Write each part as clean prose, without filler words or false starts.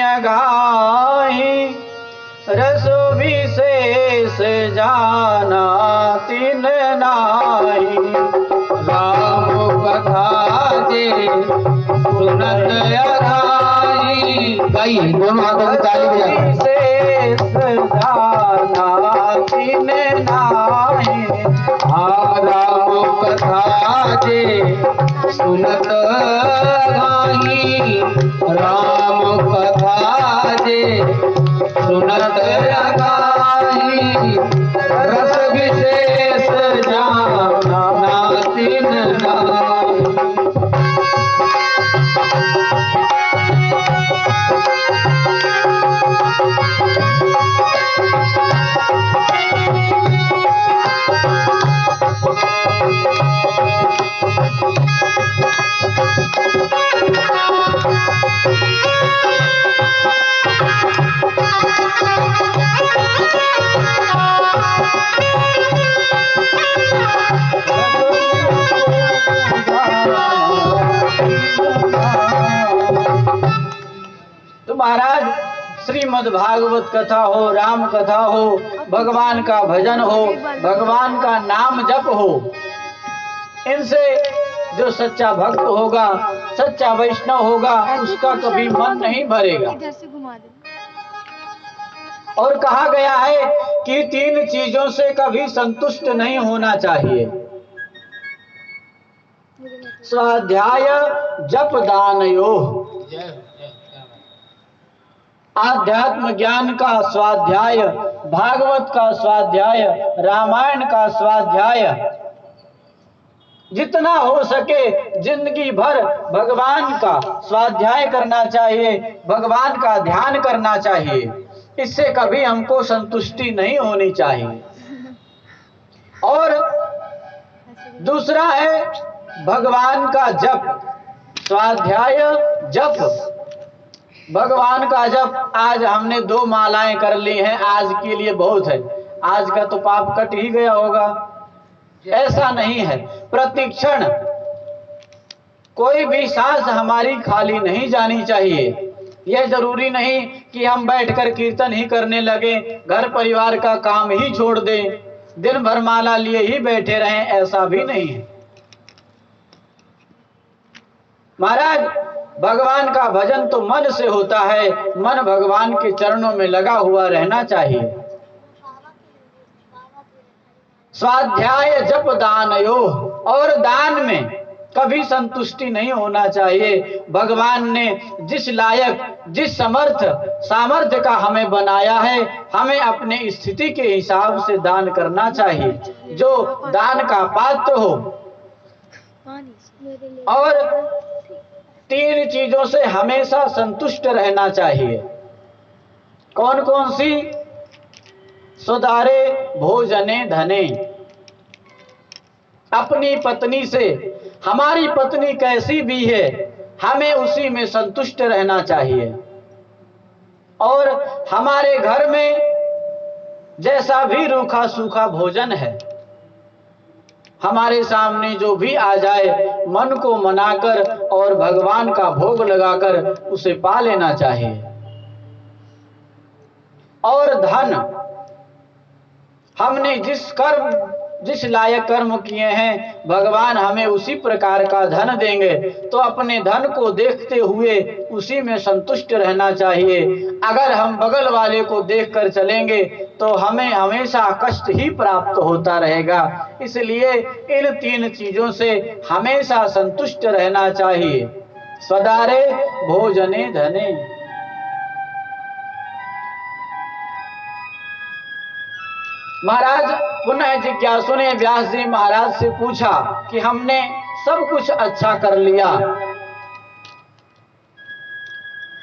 अघाही रस विशेष जाना तिन नाही। राम कथा जे सुनत अघाही। गाइए दोनों हाथों में ताली बजाओ। विशेष जाना तिन नाही। राम कथा जे सुनत अघाही। राम कथा जे सुनत अघाही। रस विशेष जाना तिन नाही। तो महाराज श्रीमद् भागवत कथा हो, राम कथा हो, भगवान का भजन हो, भगवान का नाम जप हो, इनसे जो सच्चा भक्त होगा, सच्चा वैष्णव होगा, उसका कभी मन नहीं भरेगा। और कहा गया है कि 3 चीजों से कभी संतुष्ट नहीं होना चाहिए। स्वाध्याय जप दान योग। आध्यात्म ज्ञान का स्वाध्याय, भागवत का स्वाध्याय, रामायण का स्वाध्याय, जितना हो सके जिंदगी भर भगवान का स्वाध्याय करना चाहिए, भगवान का ध्यान करना चाहिए। इससे कभी हमको संतुष्टि नहीं होनी चाहिए। और दूसरा है भगवान का जप, स्वाध्याय जप, भगवान का जप। आज हमने 2 मालाएं कर ली हैं, आज के लिए बहुत है, आज का तो पाप कट ही गया होगा। ऐसा नहीं है, प्रतिक्षण कोई भी सांस हमारी खाली नहीं जानी चाहिए। यह जरूरी नहीं कि हम बैठकर कीर्तन ही करने लगे, घर परिवार का काम ही छोड़ दें, दिन भर माला लिए ही बैठे रहें, ऐसा भी नहीं है। महाराज भगवान का भजन तो मन से होता है, मन भगवान के चरणों में लगा हुआ रहना चाहिए। स्वाध्याय जप दान योग। और दान में कभी संतुष्टि नहीं होना चाहिए। भगवान ने जिस लायक, जिस सामर्थ्य का हमें बनाया है, हमें अपने स्थिति के हिसाब से दान करना चाहिए, जो दान का पात्र हो। और 3 चीजों से हमेशा संतुष्ट रहना चाहिए। कौन कौन सी? सुधारे भोजने धने। अपनी पत्नी से, हमारी पत्नी कैसी भी है, हमें उसी में संतुष्ट रहना चाहिए। और हमारे घर में जैसा भी रूखा सूखा भोजन है, हमारे सामने जो भी आ जाए, मन को मनाकर और भगवान का भोग लगाकर उसे पा लेना चाहिए। और धन, हमने जिस लायक कर्म किए हैं, भगवान हमें उसी प्रकार का धन देंगे, तो अपने धन को देखते हुए उसी में संतुष्ट रहना चाहिए। अगर हम बगल वाले को देखकर चलेंगे तो हमें हमेशा कष्ट ही प्राप्त होता रहेगा। इसलिए इन 3 चीजों से हमेशा संतुष्ट रहना चाहिए। सदारे भोजने धने। महाराज पुनः जिज्ञासु ने व्यास जी महाराज से पूछा कि हमने सब कुछ अच्छा कर लिया,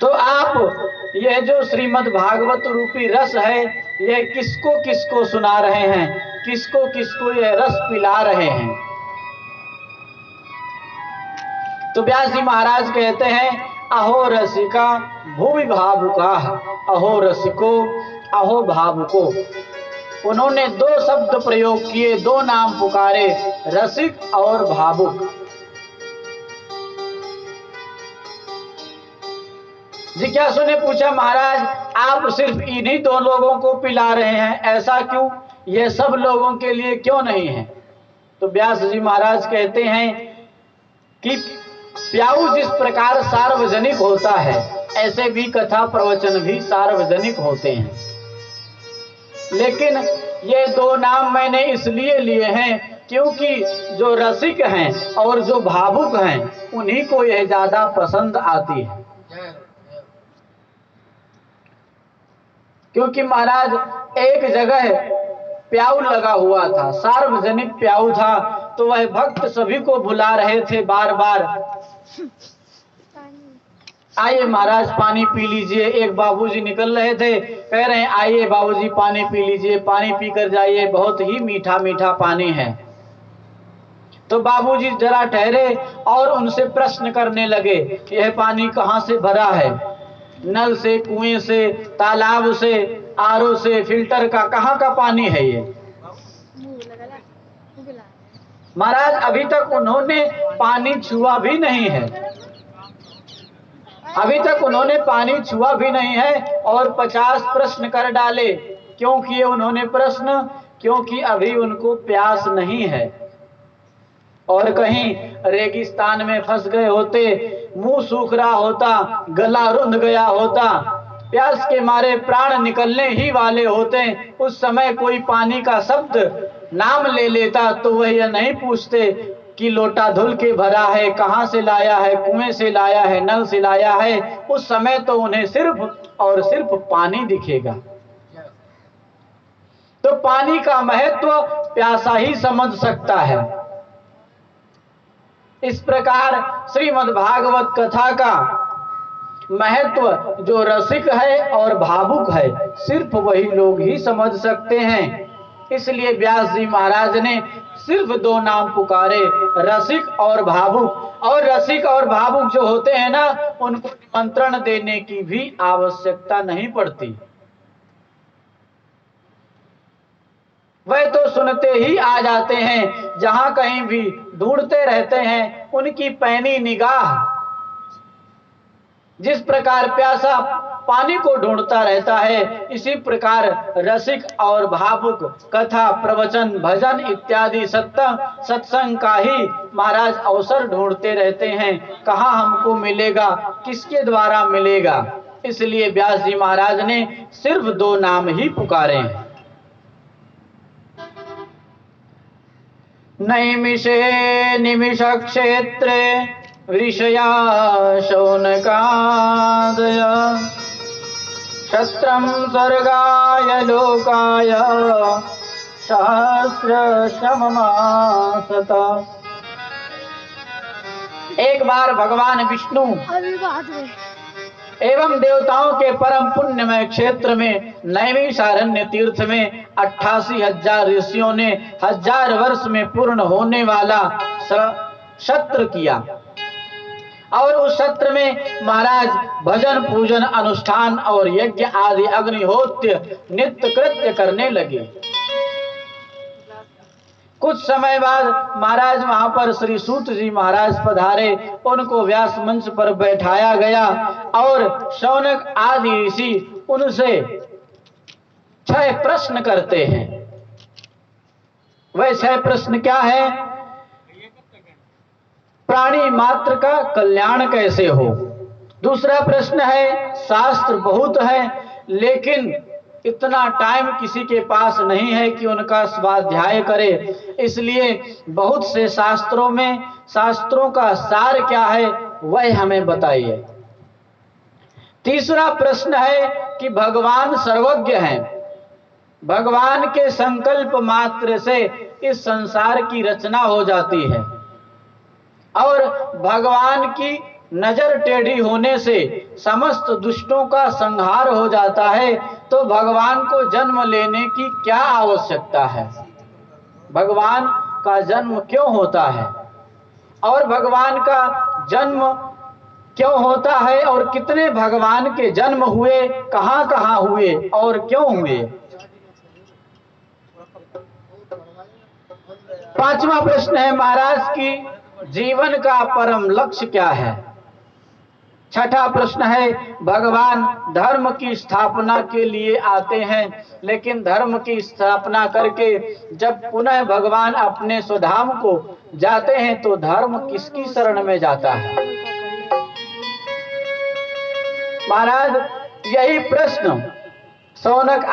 तो आप यह जो श्रीमद् भागवत रूपी रस है, यह किसको किसको सुना रहे हैं, किसको किसको यह रस पिला रहे हैं? तो व्यास जी महाराज कहते हैं, अहो रसिका भूमि भावुका, अहो रसिको अहो भावुको। उन्होंने 2 शब्द प्रयोग किए, 2 नाम पुकारे, रसिक और भावुक। जिज्ञासु ने पूछा, महाराज आप सिर्फ इन्हीं दो लोगों को पिला रहे हैं, ऐसा क्यों? ये सब लोगों के लिए क्यों नहीं है? तो व्यास जी महाराज कहते हैं कि प्याऊ जिस प्रकार सार्वजनिक होता है, ऐसे भी कथा प्रवचन भी सार्वजनिक होते हैं। लेकिन ये दो नाम मैंने इसलिए लिए हैं क्योंकि जो रसिक हैं और जो भावुक हैं, उन्हीं को यह ज्यादा पसंद आती है। क्योंकि महाराज एक जगह प्याऊ लगा हुआ था, सार्वजनिक प्याऊ था, तो वह भक्त सभी को बुला रहे थे बार बार, आइए महाराज पानी पी लीजिए। एक बाबूजी निकल रहे थे, कह रहे हैं आइए बाबूजी पानी पी लीजिए, पानी पीकर जाइए, बहुत ही मीठा मीठा पानी है। तो बाबूजी जरा ठहरे और उनसे प्रश्न करने लगे, यह पानी कहाँ से भरा है? नल से, कुएं से, तालाब से, आरओ से, फिल्टर का, कहाँ का पानी है ये? महाराज अभी तक उन्होंने पानी छुआ भी नहीं है, अभी तक उन्होंने पानी छुआ भी नहीं है और 50 प्रश्न कर डाले। क्यों किए उन्होंने प्रश्न? क्योंकि अभी उनको प्यास नहीं है, और कहीं रेगिस्तान में फंस गए होते, मुंह सूख रहा होता, गला रुंध गया होता, प्यास के मारे प्राण निकलने ही वाले होते, उस समय कोई पानी का शब्द नाम ले लेता तो वह यह नहीं पूछते कि लोटा धुल के भरा है, कहां से लाया है, कुएं से लाया है, नल से लाया है। उस समय तो उन्हें सिर्फ और सिर्फ पानी दिखेगा। तो पानी का महत्व प्यासा ही समझ सकता है। इस प्रकार श्रीमद् भागवत कथा का महत्व जो रसिक है और भावुक है, सिर्फ वही लोग ही समझ सकते हैं। इसलिए व्यास जी महाराज ने सिर्फ दो नाम पुकारे, रसिक और भावुक। और रसिक और भावुक जो होते हैं ना, उनको निमंत्रण देने की भी आवश्यकता नहीं पड़ती, वह तो सुनते ही आ जाते हैं, जहां कहीं भी ढूंढते रहते हैं। उनकी पैनी निगाह जिस प्रकार प्यासा पानी को ढूंढता रहता है, इसी प्रकार रसिक और भावुक कथा प्रवचन भजन इत्यादि सत्संग का ही महाराज अवसर ढूंढते रहते हैं। कहाँ हमको मिलेगा, किसके द्वारा मिलेगा? इसलिए व्यास जी महाराज ने सिर्फ दो नाम ही पुकारे हैं। नैमिषे निमिष क्षेत्रे ऋषया शौनकादय क्षत्रं स्वर्गाय लोकाय सहस्रशममासत। एक बार भगवान विष्णु एवं देवताओं के परम पुण्यमय क्षेत्र में नैमिषारण्य तीर्थ में 88,000 ऋषियों ने 1000 वर्ष में पूर्ण होने वाला सत्र किया। और उस सत्र में महाराज भजन पूजन अनुष्ठान और यज्ञ आदि अग्निहोत्र नित्य कृत्य करने लगे। कुछ समय बाद महाराज वहां पर श्री सूत जी महाराज पधारे, उनको व्यास मंच पर बैठाया गया और शौनक आदि ऋषि उनसे 6 प्रश्न करते हैं। वह 6 प्रश्न क्या है? प्राणी मात्र का कल्याण कैसे हो? दूसरा प्रश्न है, शास्त्र बहुत है लेकिन इतना टाइम किसी के पास नहीं है कि उनका स्वाध्याय करे, इसलिए बहुत से शास्त्रों का सार क्या है वह हमें बताइए। तीसरा प्रश्न है कि भगवान सर्वज्ञ हैं, भगवान के संकल्प मात्र से इस संसार की रचना हो जाती है और भगवान की नजर टेढ़ी होने से समस्त दुष्टों का संहार हो जाता है, तो भगवान को जन्म लेने की क्या आवश्यकता है? भगवान का जन्म क्यों होता है और भगवान का जन्म क्यों होता है और कितने भगवान के जन्म हुए, कहां कहां हुए और क्यों हुए? 5वां प्रश्न है महाराज की जीवन का परम लक्ष्य क्या है? छठा प्रश्न है, भगवान धर्म की स्थापना के लिए आते हैं, लेकिन धर्म की स्थापना करके जब पुनः भगवान अपने स्वधाम को जाते हैं तो धर्म किसकी शरण में जाता है? महाराज, यही प्रश्न शौनक